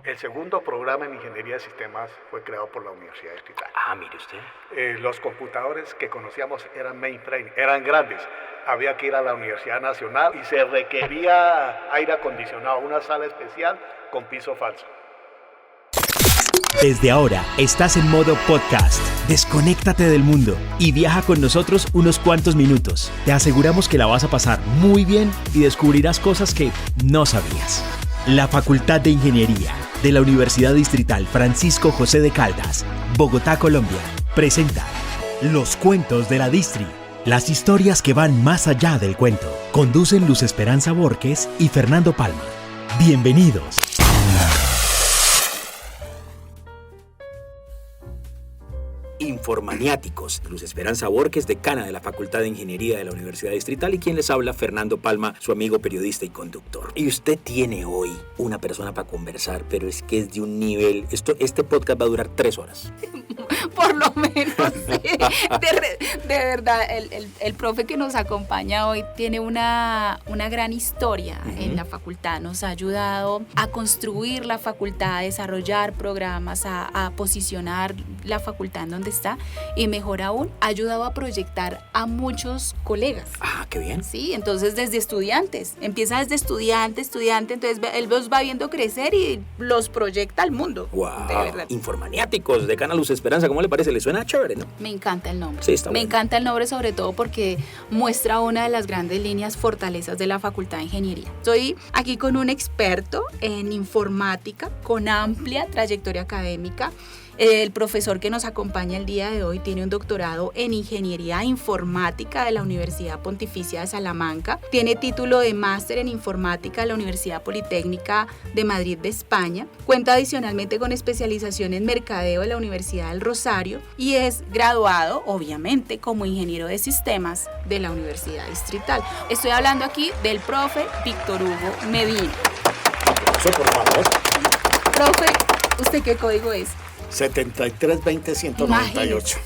El segundo programa en Ingeniería de Sistemas fue creado por la Universidad Distrital. Ah, mire usted. Los computadores que conocíamos eran mainframe, eran grandes. Había que ir a la Universidad Nacional y se requería aire acondicionado, una sala especial con piso falso. Desde ahora estás en modo podcast. Desconéctate del mundo y viaja con nosotros unos cuantos minutos. Te aseguramos que la vas a pasar muy bien y descubrirás cosas que no sabías. La Facultad de Ingeniería de la Universidad Distrital Francisco José de Caldas, Bogotá, Colombia, presenta Los Cuentos de la Distri. Las historias que van más allá del cuento. Conducen Luz Esperanza Borges y Fernando Palma. Bienvenidos. Informaniáticos, Luz Esperanza Borges, decana de la Facultad de Ingeniería de la Universidad Distrital, y quien les habla, Fernando Palma, su amigo periodista y conductor. Y usted tiene hoy una persona para conversar, pero es que es de un nivel... Este podcast va a durar 3 horas. Por lo menos, sí. De verdad, el profe que nos acompaña hoy tiene una gran historia en la facultad. Nos ha ayudado a construir la facultad, a desarrollar programas, a posicionar la facultad en donde está, y mejor aún, ha ayudado a proyectar a muchos colegas. Ah, qué bien. Sí, entonces desde estudiantes, empieza desde estudiante, entonces él los va viendo crecer y los proyecta al mundo. Wow. De verdad. Informaniáticos, decana Luz Esperanza, ¿cómo le parece? ¿Le suena chévere, no? Me encanta el nombre. Sí, está Me bueno. encanta el nombre, sobre todo porque muestra una de las grandes líneas fortalezas de la Facultad de Ingeniería. Estoy aquí con un experto en informática con amplia trayectoria académica. El profesor que nos acompaña el día de hoy tiene un doctorado en Ingeniería Informática de la Universidad Pontificia de Salamanca. Tiene título de máster en Informática de la Universidad Politécnica de Madrid de España. Cuenta adicionalmente con especialización en Mercadeo de la Universidad del Rosario y es graduado, obviamente, como ingeniero de sistemas de la Universidad Distrital. Estoy hablando aquí del profe Víctor Hugo Medina. Eso, por favor. Profe, ¿usted qué código es? 7320-198.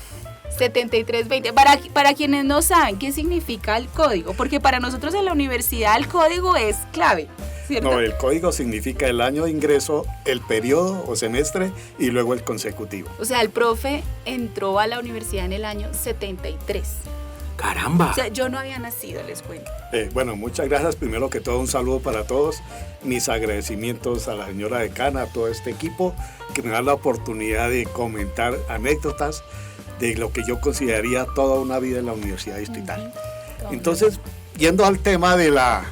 7320. Para quienes no saben qué significa el código, porque para nosotros en la universidad el código es clave, ¿cierto? No, el código significa el año de ingreso, el periodo o semestre y luego el consecutivo. O sea, el profe entró a la universidad en el año 73. ¡Caramba! O sea, yo no había nacido, les cuento. Bueno, muchas gracias. Primero que todo, un saludo para todos. Mis agradecimientos a la señora decana, a todo este equipo que me da la oportunidad de comentar anécdotas de lo que yo consideraría toda una vida en la Universidad Distrital. Entonces, yendo al tema de la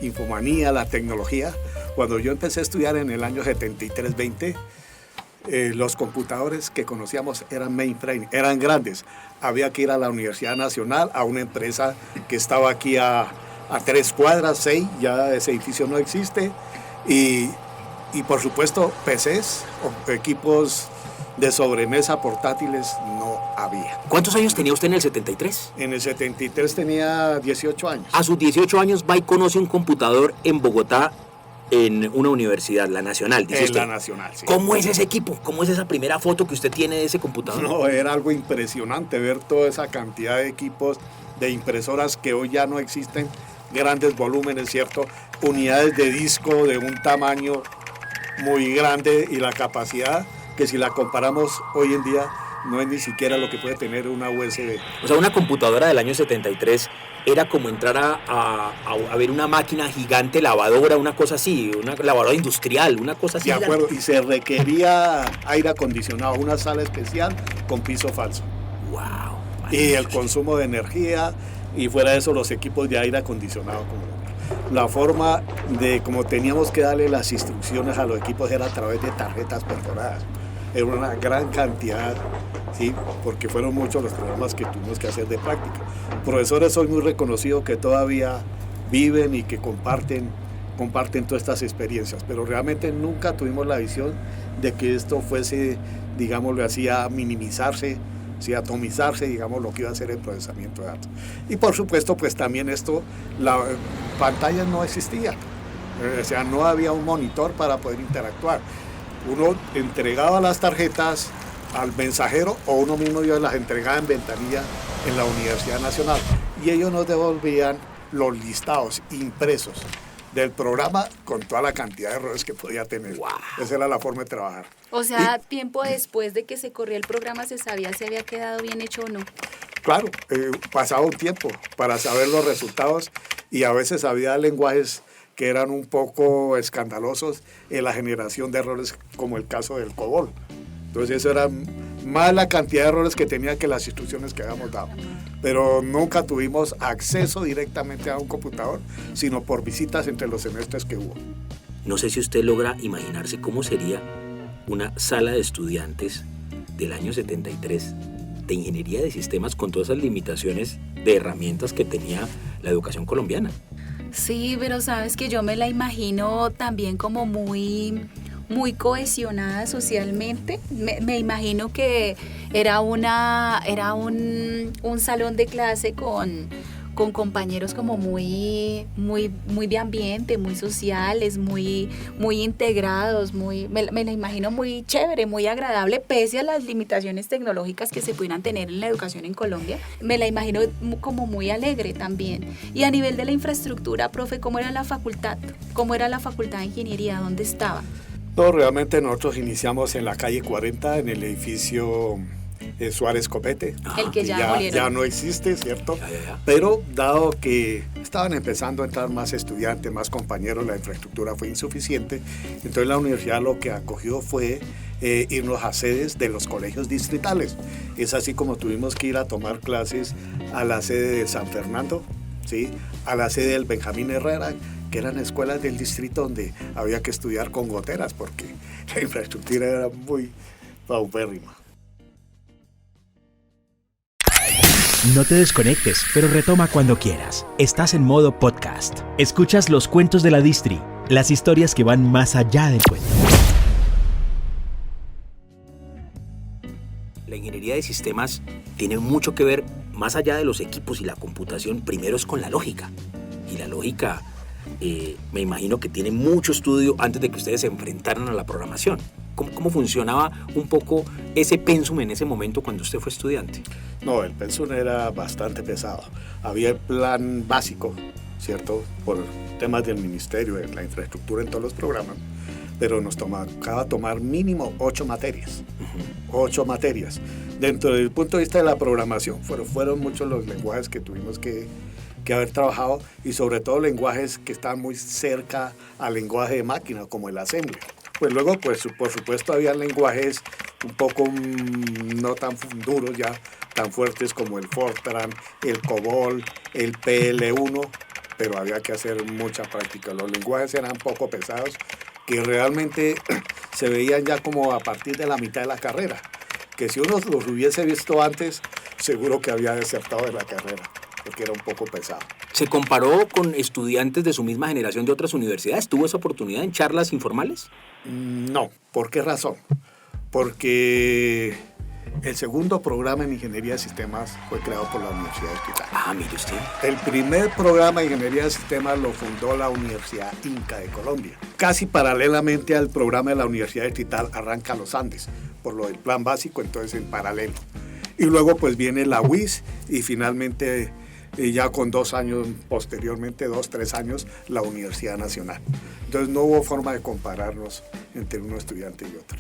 infomanía, la tecnología, cuando yo empecé a estudiar en el año 73-20, los computadores que conocíamos eran mainframe, eran grandes. Había que ir a la Universidad Nacional, a una empresa que estaba aquí a 3 cuadras, 6, ya ese edificio no existe. Y por supuesto, PCs o equipos de sobremesa portátiles no había. ¿Cuántos años tenía usted en el 73? En el 73 tenía 18 años. A sus 18 años va y conoce un computador en Bogotá, en una universidad, la Nacional, dice En usted. la Nacional, sí. ¿Cómo es ese equipo? ¿Cómo es esa primera foto que usted tiene de ese computador? No, era algo impresionante ver toda esa cantidad de equipos, de impresoras que hoy ya no existen, grandes volúmenes, ¿cierto? Unidades de disco de un tamaño muy grande y la capacidad que si la comparamos hoy en día no es ni siquiera lo que puede tener una USB. O sea, una computadora del año 73 era como entrar a ver una máquina gigante lavadora, una cosa así, una lavadora industrial, una cosa así. De acuerdo, y se requería aire acondicionado, una sala especial con piso falso. ¡Wow! Y el consumo de energía, y fuera de eso los equipos de aire acondicionado. La forma de cómo teníamos que darle las instrucciones a los equipos era a través de tarjetas perforadas. Era una gran cantidad, ¿sí? Porque fueron muchos los programas que tuvimos que hacer de práctica. Profesores soy muy reconocido que todavía viven y que comparten todas estas experiencias, pero realmente nunca tuvimos la visión de que esto fuese, digámoslo así, a minimizarse, ¿sí? Atomizarse, digamos, lo que iba a ser el procesamiento de datos. Y por supuesto, pues también pantallas no existían, o sea, no había un monitor para poder interactuar. Uno entregaba las tarjetas al mensajero o uno mismo las entregaba en ventanilla en la Universidad Nacional y ellos nos devolvían los listados impresos del programa con toda la cantidad de errores que podía tener. Wow. Esa era la forma de trabajar. O sea, tiempo después de que se corrió el programa se sabía si había quedado bien hecho o no. Claro, pasaba un tiempo para saber los resultados y a veces había lenguajes que eran un poco escandalosos en la generación de errores, como el caso del COBOL. Entonces eso era más la cantidad de errores que tenía que las instrucciones que habíamos dado. Pero nunca tuvimos acceso directamente a un computador, sino por visitas entre los semestres que hubo. No sé si usted logra imaginarse cómo sería una sala de estudiantes del año 73 de ingeniería de sistemas con todas esas limitaciones de herramientas que tenía la educación colombiana. Sí, pero sabes que yo me la imagino también como muy cohesionada socialmente. Me imagino que era un salón de clase con compañeros como muy de ambiente, muy sociales, muy integrados, me la imagino muy chévere, muy agradable, pese a las limitaciones tecnológicas que se pudieran tener en la educación en Colombia. Me la imagino como muy alegre también. Y a nivel de la infraestructura, profe, ¿cómo era la facultad? ¿Cómo era la facultad de ingeniería? ¿Dónde estaba? No, realmente nosotros iniciamos en la calle 40, en el edificio Suárez Copete, el que ya no existe, ¿cierto? Ya. Pero dado que estaban empezando a entrar más estudiantes, más compañeros, la infraestructura fue insuficiente, entonces la universidad lo que acogió fue irnos a sedes de los colegios distritales. Es así como tuvimos que ir a tomar clases a la sede de San Fernando, ¿sí? A la sede del Benjamín Herrera, que eran escuelas del distrito donde había que estudiar con goteras porque la infraestructura era muy paupérrima. No te desconectes, pero retoma cuando quieras. Estás en modo podcast. Escuchas los cuentos de la Distri, las historias que van más allá del cuento. La ingeniería de sistemas tiene mucho que ver, más allá de los equipos y la computación, primero es con la lógica. Y la lógica, me imagino que tiene mucho estudio antes de que ustedes se enfrentaran a la programación. ¿Cómo funcionaba un poco ese pensum en ese momento cuando usted fue estudiante? No, el pensum era bastante pesado. Había el plan básico, ¿cierto? Por temas del ministerio, de la infraestructura en todos los programas, pero nos tocaba tomar mínimo 8 materias. 8 materias. Dentro del punto de vista de la programación, fueron muchos los lenguajes que tuvimos que haber trabajado y sobre todo lenguajes que estaban muy cerca al lenguaje de máquina, como el assembly. Pues luego, pues por supuesto, había lenguajes un poco no tan duros ya, tan fuertes como el Fortran, el COBOL, el PL1, pero había que hacer mucha práctica. Los lenguajes eran poco pesados, que realmente se veían ya como a partir de la mitad de la carrera, que si uno los hubiese visto antes, seguro que había desertado de la carrera, porque era un poco pesado. ¿Se comparó con estudiantes de su misma generación de otras universidades? ¿Tuvo esa oportunidad en charlas informales? No. ¿Por qué razón? Porque el segundo programa en Ingeniería de Sistemas fue creado por la Universidad Distrital. Ah, mire usted. El primer programa de Ingeniería de Sistemas lo fundó la Universidad Inca de Colombia. Casi paralelamente al programa de la Universidad Distrital arranca los Andes, por lo del plan básico, entonces en paralelo. Y luego pues viene la UIS y finalmente ya con 2 años posteriormente, 3 años, la Universidad Nacional. Entonces no hubo forma de compararnos entre un estudiante y otro.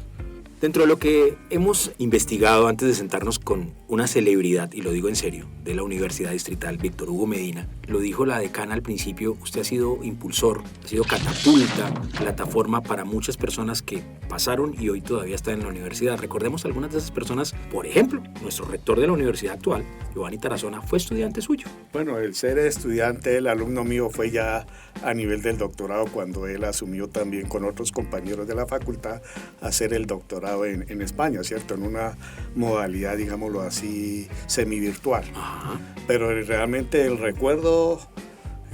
Dentro de lo que hemos investigado antes de sentarnos con una celebridad, y lo digo en serio, de la Universidad Distrital, Víctor Hugo Medina, lo dijo la decana al principio, usted ha sido impulsor, ha sido catapulta, plataforma para muchas personas que pasaron y hoy todavía están en la universidad. Recordemos algunas de esas personas, por ejemplo, nuestro rector de la universidad actual, Giovanni Tarazona, fue estudiante suyo. Bueno, el ser estudiante, el alumno mío fue ya a nivel del doctorado cuando él asumió también con otros compañeros de la facultad a hacer el doctorado en España, ¿cierto? En una modalidad, digámoslo así, semivirtual. Ajá. Pero realmente el recuerdo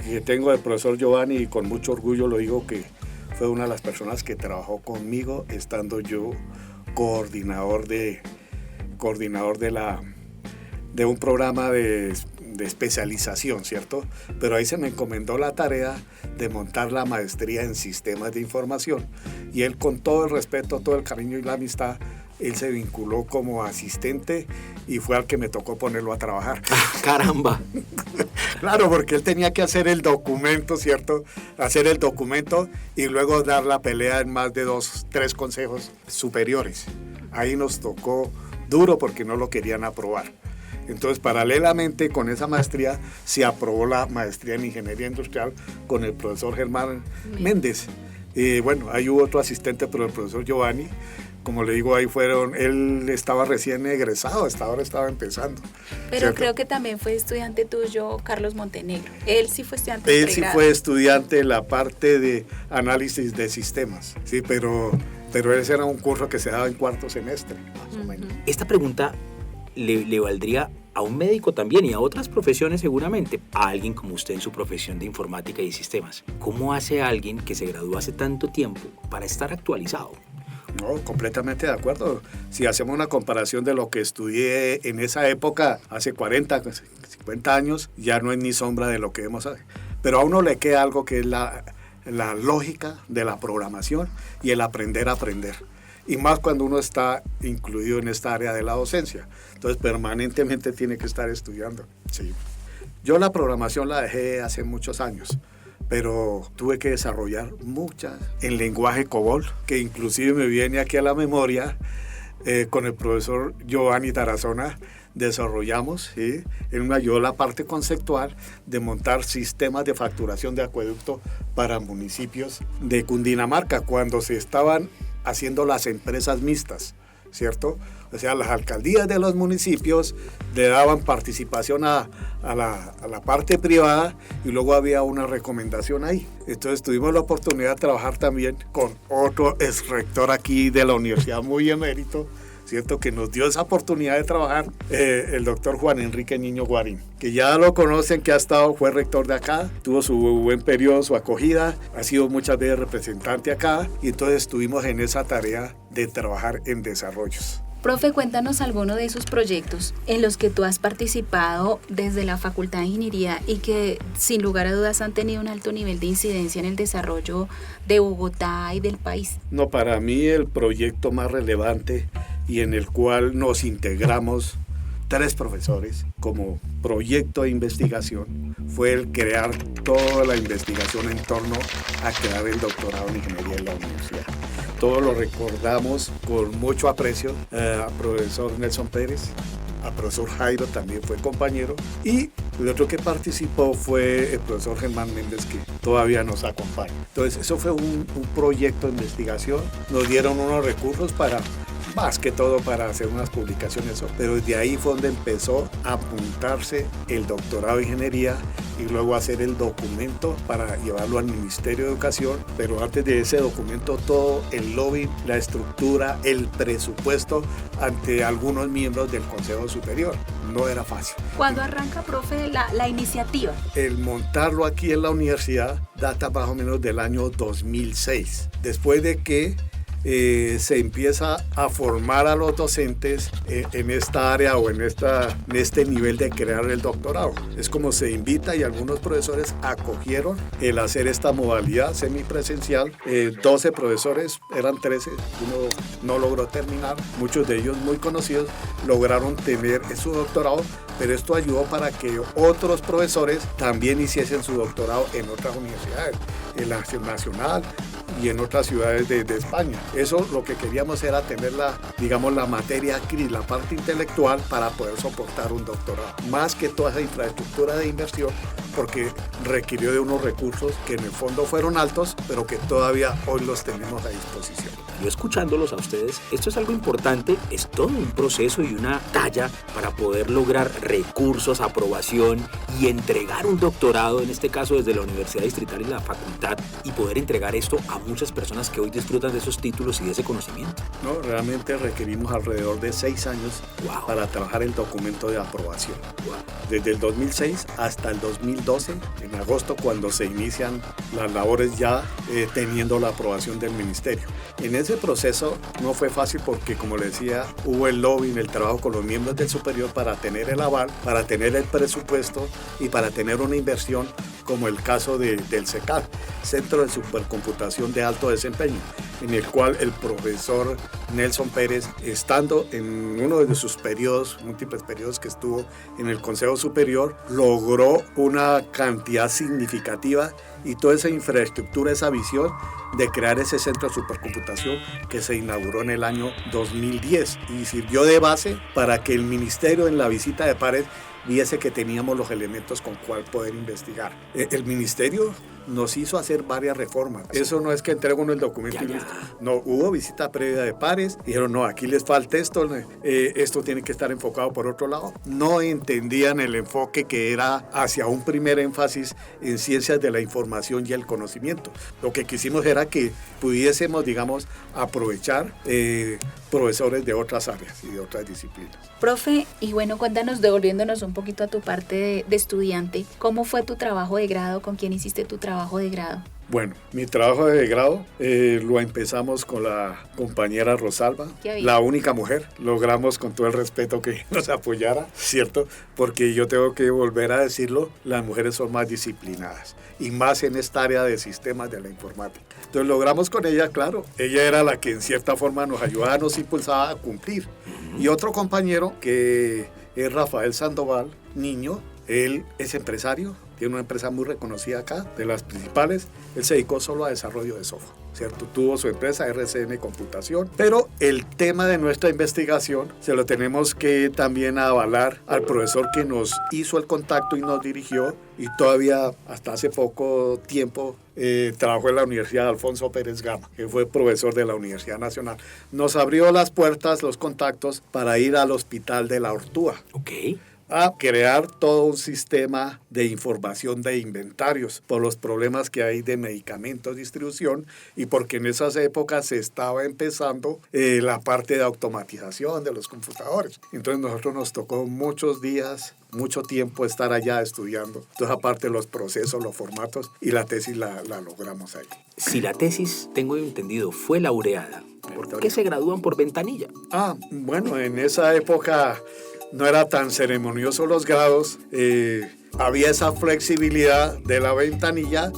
que tengo del profesor Giovanni, y con mucho orgullo lo digo, que fue una de las personas que trabajó conmigo estando yo coordinador de un programa de especialización, ¿cierto? Pero ahí se me encomendó la tarea de montar la maestría en sistemas de información y él, con todo el respeto, todo el cariño y la amistad, él se vinculó como asistente y fue al que me tocó ponerlo a trabajar. ¡Caramba! Claro, porque él tenía que hacer el documento, ¿cierto? Hacer el documento y luego dar la pelea en más de 2, 3 consejos superiores. Ahí nos tocó duro porque no lo querían aprobar. Entonces, paralelamente con esa maestría, se aprobó la maestría en Ingeniería Industrial con el profesor Germán Méndez. Bueno, ahí hubo otro asistente, pero el profesor Giovanni, como le digo, él estaba recién egresado, hasta ahora estaba empezando. Pero ¿cierto? Creo que también fue estudiante tuyo, Carlos Montenegro. Él sí fue estudiante de pregrado. Él sí fue estudiante en la parte de análisis de sistemas, sí, pero ese era un curso que se daba en cuarto semestre, más o menos. Esta pregunta le valdría a un médico también y a otras profesiones seguramente, a alguien como usted en su profesión de informática y sistemas. ¿Cómo hace alguien que se graduó hace tanto tiempo para estar actualizado? No, completamente de acuerdo. Si hacemos una comparación de lo que estudié en esa época, hace 40, 50 años, ya no es ni sombra de lo que hemos hecho. Pero a uno le queda algo que es la lógica de la programación y el aprender a aprender. Y más cuando uno está incluido en esta área de la docencia. Entonces, permanentemente tiene que estar estudiando. Sí. Yo la programación la dejé hace muchos años, pero tuve que desarrollar muchas en lenguaje COBOL, que inclusive me viene aquí a la memoria, con el profesor Giovanni Tarazona, desarrollamos, ¿sí? Él me ayudó la parte conceptual de montar sistemas de facturación de acueducto para municipios de Cundinamarca, cuando se estaban haciendo las empresas mixtas, ¿cierto? O sea, las alcaldías de los municipios le daban participación a la parte privada y luego había una recomendación ahí. Entonces tuvimos la oportunidad de trabajar también con otro ex rector aquí de la universidad muy emérito, ¿cierto? Que nos dio esa oportunidad de trabajar, el doctor Juan Enrique Niño Guarín, que ya lo conocen, que fue rector de acá, tuvo su buen periodo, su acogida, ha sido muchas veces representante acá, y entonces estuvimos en esa tarea de trabajar en desarrollos. Profe, cuéntanos alguno de esos proyectos en los que tú has participado desde la Facultad de Ingeniería y que sin lugar a dudas han tenido un alto nivel de incidencia en el desarrollo de Bogotá y del país. No, para mí el proyecto más relevante y en el cual nos integramos 3 profesores como proyecto de investigación fue el crear toda la investigación en torno a crear el doctorado en ingeniería en la universidad. Todos lo recordamos con mucho aprecio al profesor Nelson Pérez, al profesor Jairo también fue compañero, y el otro que participó fue el profesor Germán Méndez, que todavía nos acompaña. Entonces eso fue un proyecto de investigación, nos dieron unos recursos más que todo para hacer unas publicaciones, pero desde ahí fue donde empezó a apuntarse el doctorado de ingeniería y luego hacer el documento para llevarlo al Ministerio de Educación, pero antes de ese documento todo el lobby, la estructura, el presupuesto ante algunos miembros del Consejo Superior. No era fácil. ¿Cuándo arranca, profe, la iniciativa? El montarlo aquí en la universidad data más o menos del año 2006, después de que se empieza a formar a los docentes en esta área o en este nivel de crear el doctorado. Es como se invita y algunos profesores acogieron el hacer esta modalidad semipresencial. 12 profesores, eran 13, uno no logró terminar, muchos de ellos muy conocidos lograron tener su doctorado, pero esto ayudó para que otros profesores también hiciesen su doctorado en otras universidades, en la Nacional y en otras ciudades de España. Eso lo que queríamos era tener la materia gris, la parte intelectual para poder soportar un doctorado. Más que toda esa infraestructura de inversión, porque requirió de unos recursos que en el fondo fueron altos, pero que todavía hoy los tenemos a disposición. Yo escuchándolos a ustedes, esto es algo importante, es todo un proceso y una talla para poder lograr recursos, aprobación y entregar un doctorado, en este caso desde la Universidad Distrital y la facultad, y poder entregar esto a muchas personas que hoy disfrutan de esos títulos y de ese conocimiento. No, realmente requerimos alrededor de 6 años para trabajar el documento de aprobación. Desde el 2006 hasta el 2012, en agosto, cuando se inician las labores ya teniendo la aprobación del ministerio. En ese proceso no fue fácil porque, como les decía, hubo el lobbying, el trabajo con los miembros del superior para tener el aval, para tener el presupuesto y para tener una inversión como el caso del CECAD, Centro de Supercomputación de Alto Desempeño, en el cual el profesor Nelson Pérez, estando en uno de sus periodos, múltiples periodos que estuvo en el Consejo Superior, logró una cantidad significativa y toda esa infraestructura, esa visión de crear ese centro de supercomputación que se inauguró en el año 2010 y sirvió de base para que el ministerio en la visita de Párez viese que teníamos los elementos con cual poder investigar. El ministerio nos hizo hacer varias reformas. Eso no es que entregue uno el documento y listo. No, hubo visita previa de pares, dijeron, no, aquí les falta esto, esto tiene que estar enfocado por otro lado. No entendían el enfoque que era hacia un primer énfasis en ciencias de la información y el conocimiento. Lo que quisimos era que pudiésemos, digamos, aprovechar profesores de otras áreas y de otras disciplinas. Profe, y bueno, cuéntanos, devolviéndonos un poquito a tu parte de estudiante, ¿cómo fue tu trabajo de grado? ¿Con quién hiciste tu trabajo de grado? Bueno, mi trabajo de grado lo empezamos con la compañera Rosalba, la única mujer. Logramos con todo el respeto que nos apoyara, ¿cierto? Porque yo tengo que volver a decirlo, las mujeres son más disciplinadas y más en esta área de sistemas de la informática. Entonces logramos con ella, claro, ella era la que en cierta forma nos ayudaba, nos impulsaba a cumplir. Y otro compañero que es Rafael Sandoval, niño, él es empresario, tiene una empresa muy reconocida acá, de las principales. Él se dedicó solo a desarrollo de software, ¿cierto? Tuvo su empresa RCN Computación, pero el tema de nuestra investigación se lo tenemos que también avalar al profesor que nos hizo el contacto y nos dirigió, y todavía hasta hace poco tiempo trabajó en la Universidad Alfonso Pérez Gama, que fue profesor de la Universidad Nacional. Nos abrió las puertas, los contactos, para ir al Hospital de la Ortúa. Okay. A crear todo un sistema de información de inventarios por los problemas que hay de medicamentos, distribución, y porque en esas épocas se estaba empezando la parte de automatización de los computadores. Entonces nosotros nos tocó muchos días, mucho tiempo estar allá estudiando. Entonces aparte los procesos, los formatos, y la tesis la logramos ahí. Si la tesis, tengo entendido, fue laureada, ¿por qué se gradúan por ventanilla? Bueno, en esa época no era tan ceremonioso los grados, había esa flexibilidad de la ventanilla,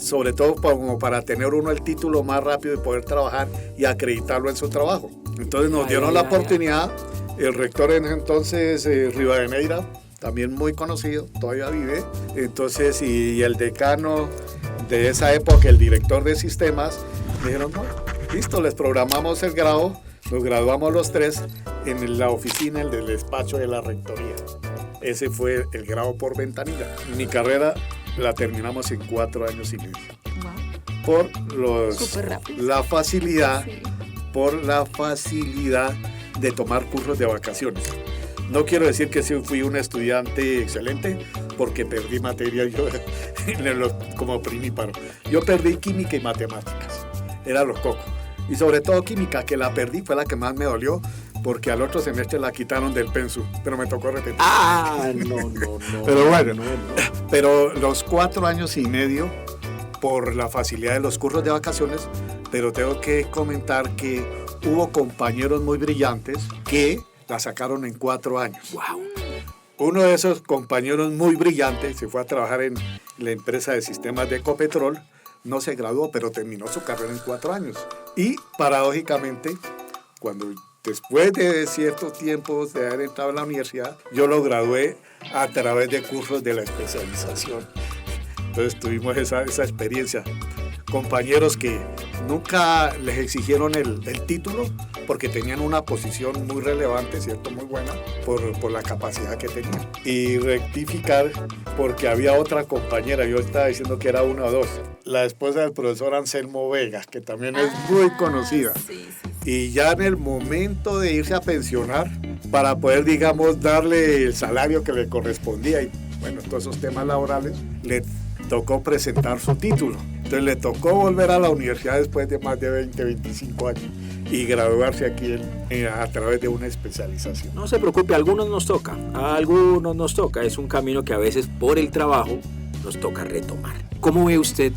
sobre todo como para tener uno el título más rápido y poder trabajar y acreditarlo en su trabajo. Entonces nos dieron la oportunidad, el rector en ese entonces, Rivadeneira, también muy conocido, todavía vive, entonces, y el decano de esa época, el director de sistemas, me dijeron, no, listo, les programamos el grado. Nos graduamos los tres en la oficina, el del despacho de la rectoría. Ese fue el grado por ventanilla. Mi carrera la terminamos en 4 años y medio. Wow. La facilidad, sí. Por la facilidad de tomar cursos de vacaciones. No quiero decir que sí fui un estudiante excelente, porque perdí materia yo como primíparo. Yo perdí química y matemáticas. Eran los cocos. Y sobre todo química, que la perdí, fue la que más me dolió, porque al otro semestre la quitaron del pensum, pero me tocó repetir. No. Pero bueno, pero los 4 años y medio, por la facilidad de los cursos de vacaciones, pero tengo que comentar que hubo compañeros muy brillantes que la sacaron en 4 años. Wow. Uno de esos compañeros muy brillantes se fue a trabajar en la empresa de sistemas de Ecopetrol. No se graduó, pero terminó su carrera en 4 años. Y paradójicamente, cuando después de ciertos tiempos de haber entrado a la universidad, yo lo gradué a través de cursos de la especialización. Entonces tuvimos esa experiencia. Compañeros que nunca les exigieron el título, porque tenían una posición muy relevante, ¿cierto? Muy buena, por la capacidad que tenían. Y rectificar, porque había otra compañera, yo estaba diciendo que era 1 o 2, la esposa del profesor Anselmo Vega, que también es muy conocida. Sí. Y ya en el momento de irse a pensionar, para poder, digamos, darle el salario que le correspondía, y bueno, todos esos temas laborales, le tocó presentar su título. Entonces le tocó volver a la universidad después de más de 20, 25 años y graduarse aquí a través de una especialización. No se preocupe, a algunos nos toca. Es un camino que a veces por el trabajo nos toca retomar. ¿Cómo ve usted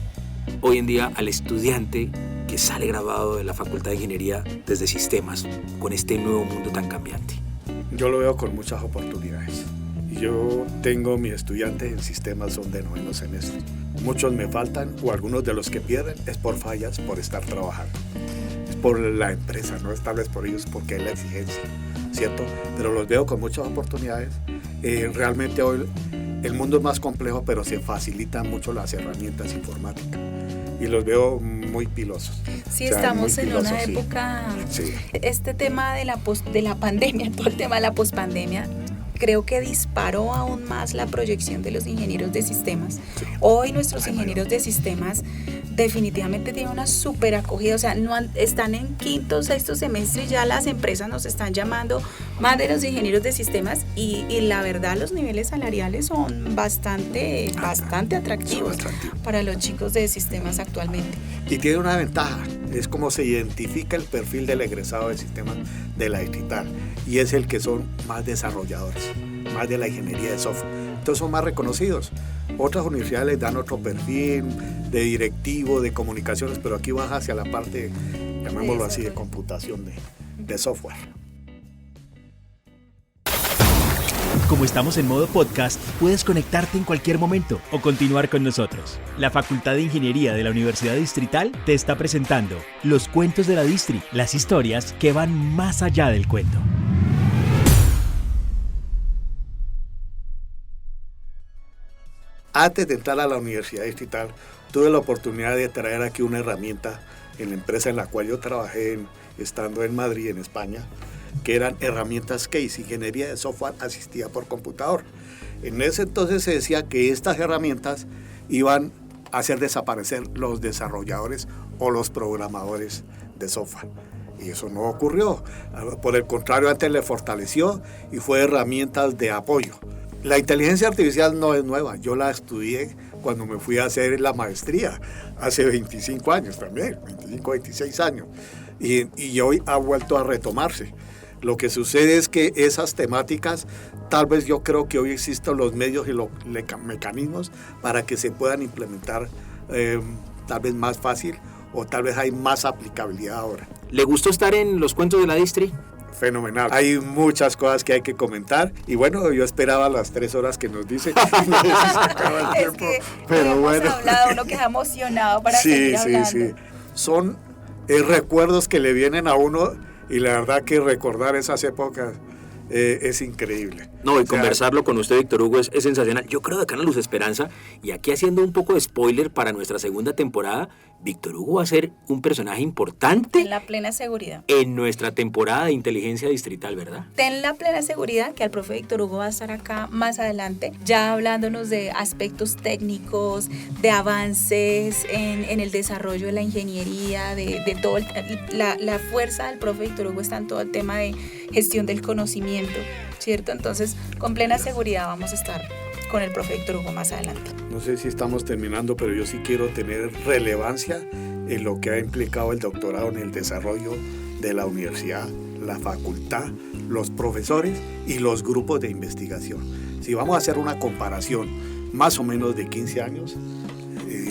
hoy en día al estudiante que sale graduado de la Facultad de Ingeniería desde Sistemas con este nuevo mundo tan cambiante? Yo lo veo con muchas oportunidades. Yo tengo mis estudiantes en sistemas, son de 9º semestre. Muchos me faltan, o algunos de los que pierden es por fallas, por estar trabajando. por la empresa, no es tal vez por ellos, porque es la exigencia, ¿cierto? Pero los veo con muchas oportunidades. Realmente hoy el mundo es más complejo, pero se facilitan mucho las herramientas informáticas y los veo muy pilosos. Sí, estamos en una época, este tema de la pandemia, todo el tema de la pospandemia, creo que disparó aún más la proyección de los ingenieros de sistemas. Sí. Hoy nuestros ingenieros de sistemas definitivamente tienen una súper acogida, o sea, están en quinto, sexto semestre y ya las empresas nos están llamando más de los ingenieros de sistemas y la verdad los niveles salariales son bastante atractivos para los chicos de sistemas actualmente. Y tiene una ventaja, es como se identifica el perfil del egresado de sistemas de la distrital y es el que son más desarrolladores, más de la ingeniería de software, entonces son más reconocidos. Otras universidades les dan otro perfil de directivo, de comunicaciones, pero aquí vas hacia la parte, llamémoslo así, de computación, de software. Como estamos en modo podcast, puedes conectarte en cualquier momento o continuar con nosotros. La Facultad de Ingeniería de la Universidad Distrital te está presentando los cuentos de la Distri, las historias que van más allá del cuento. Antes de entrar a la Universidad Distrital, tuve la oportunidad de traer aquí una herramienta en la empresa en la cual yo trabajé estando en Madrid, en España, que eran herramientas CASE, Ingeniería de Software Asistida por Computador. En ese entonces se decía que estas herramientas iban a hacer desaparecer los desarrolladores o los programadores de software. Y eso no ocurrió. Por el contrario, antes le fortaleció y fue herramientas de apoyo. La inteligencia artificial no es nueva, yo la estudié cuando me fui a hacer la maestría, hace 25 años también, 25, 26 años, y hoy ha vuelto a retomarse. Lo que sucede es que esas temáticas, tal vez yo creo que hoy existen los medios y los mecanismos para que se puedan implementar tal vez más fácil o tal vez hay más aplicabilidad ahora. ¿Le gustó estar en los cuentos de la Distri? Fenomenal. Hay muchas cosas que hay que comentar y bueno, yo esperaba las 3 horas que nos dice. Es que pero bueno. Hablado, uno queda emocionado para seguir hablando. Sí. Son recuerdos que le vienen a uno y la verdad que recordar esas épocas es increíble. No, y conversarlo con usted, Víctor Hugo, es sensacional. Yo creo de acá en Luz Esperanza, y aquí haciendo un poco de spoiler para nuestra segunda temporada, Víctor Hugo va a ser un personaje importante. En la plena seguridad. En nuestra temporada de Inteligencia Distrital, ¿verdad? Ten la plena seguridad que el profe Víctor Hugo va a estar acá más adelante, ya hablándonos de aspectos técnicos, de avances en el desarrollo de la ingeniería, de todo. La fuerza del profe Víctor Hugo está en todo el tema de gestión del conocimiento, ¿cierto? Entonces, con plena seguridad vamos a estar con el profe Víctor Hugo más adelante. No sé si estamos terminando, pero yo sí quiero tener relevancia en lo que ha implicado el doctorado en el desarrollo de la universidad, la facultad, los profesores y los grupos de investigación. Si vamos a hacer una comparación más o menos de 15 años,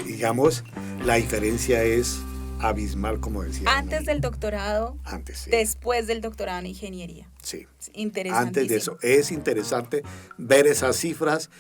digamos, la diferencia es abismal, como decía. Antes del doctorado, sí. Después del doctorado en ingeniería. Sí. Interesantísimo. Antes de eso, es interesante ver esas cifras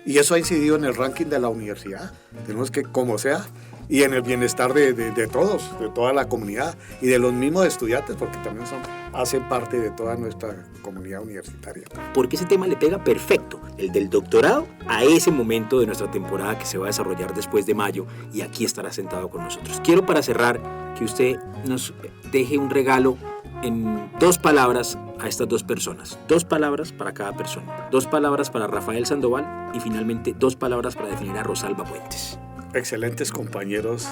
y eso ha incidido en el ranking de la universidad. Tenemos que, como sea, y en el bienestar de todos, de toda la comunidad y de los mismos estudiantes, porque también hacen parte de toda nuestra comunidad universitaria. Porque ese tema le pega perfecto, el del doctorado, a ese momento de nuestra temporada que se va a desarrollar después de mayo, y aquí estará sentado con nosotros. Quiero, para cerrar, que usted nos deje un regalo en 2 palabras a estas 2 personas. 2 palabras para cada persona. 2 palabras para Rafael Sandoval y finalmente 2 palabras para definir a Rosalba Puentes. Excelentes compañeros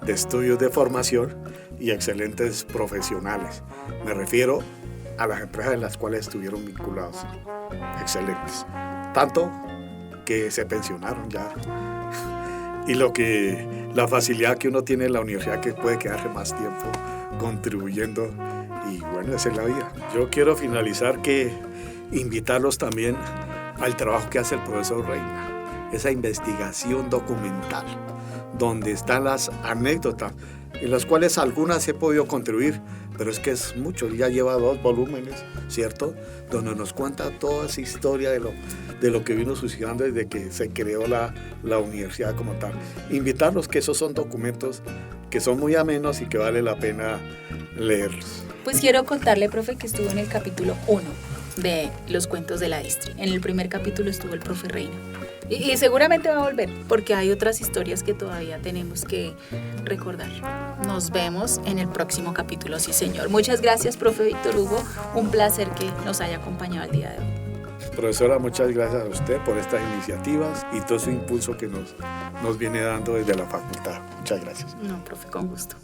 de estudios de formación y excelentes profesionales. Me refiero a las empresas en las cuales estuvieron vinculados. Excelentes. Tanto que se pensionaron ya. Y la facilidad que uno tiene en la universidad, que puede quedarse más tiempo contribuyendo, y bueno, esa es la vida. Yo quiero finalizar que invitarlos también al trabajo que hace el profesor Reina, esa investigación documental, donde están las anécdotas, en las cuales algunas he podido contribuir, pero es que es mucho, ya lleva 2 volúmenes, ¿cierto? Donde nos cuenta toda esa historia de lo que vino sucediendo desde que se creó la universidad como tal. Invitarlos, que esos son documentos que son muy amenos y que vale la pena leerlos. Pues quiero contarle, profe, que estuvo en el capítulo 1 de los cuentos de la Distri. En el primer capítulo estuvo el profe Reina. Y seguramente va a volver, porque hay otras historias que todavía tenemos que recordar. Nos vemos en el próximo capítulo, sí señor. Muchas gracias, profe Víctor Hugo. Un placer que nos haya acompañado el día de hoy. Profesora, muchas gracias a usted por estas iniciativas y todo su impulso que nos viene dando desde la facultad. Muchas gracias. No, profe, con gusto.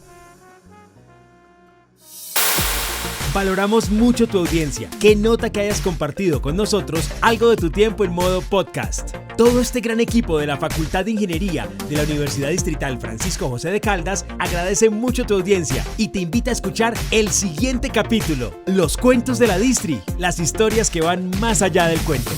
Valoramos mucho tu audiencia. Qué nota que hayas compartido con nosotros algo de tu tiempo en modo podcast. Todo este gran equipo de la Facultad de Ingeniería de la Universidad Distrital Francisco José de Caldas agradece mucho tu audiencia y te invita a escuchar el siguiente capítulo, Los Cuentos de la Distri, las historias que van más allá del cuento.